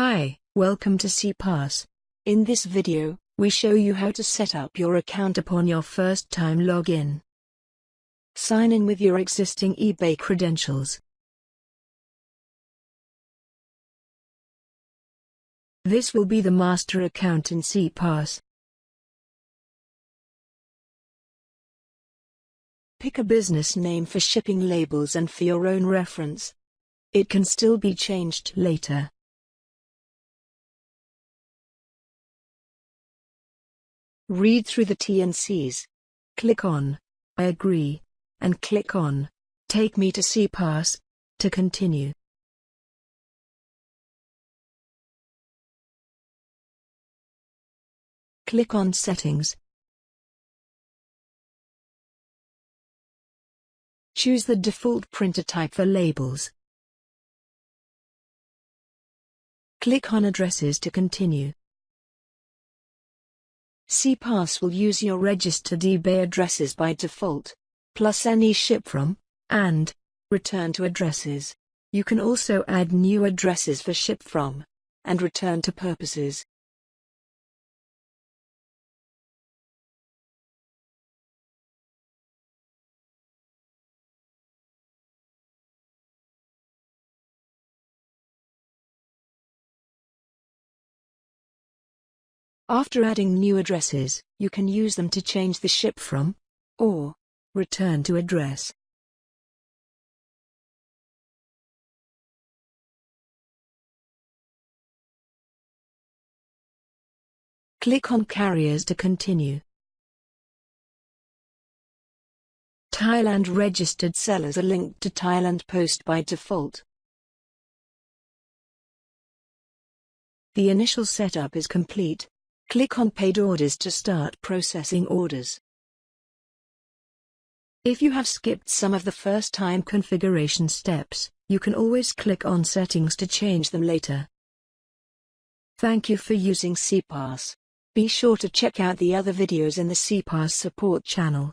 Hi, welcome to SEAPaSS. In this video, we show you how to set up your account upon your first time login. Sign in with your existing eBay credentials. This will be the master account in SEAPaSS. Pick a business name for shipping labels and for your own reference. It can still be changed later. Read through the T&Cs. Click on I agree, and click on Take me to SEAPaSS to continue. Click on Settings. Choose the default printer type for labels. Click on Addresses to continue. SEAPaSS will use your registered eBay addresses by default, plus any ship from, and return to addresses. You can also add new addresses for ship from, and return to purposes. After adding new addresses, you can use them to change the ship from, or return to address. Click on Carriers to continue. Thailand registered sellers are linked to Thailand Post by default. The initial setup is complete. Click on Paid Orders to start processing orders. If you have skipped some of the first-time configuration steps, you can always click on Settings to change them later. Thank you for using SEAPaSS. Be sure to check out the other videos in the SEAPaSS support channel.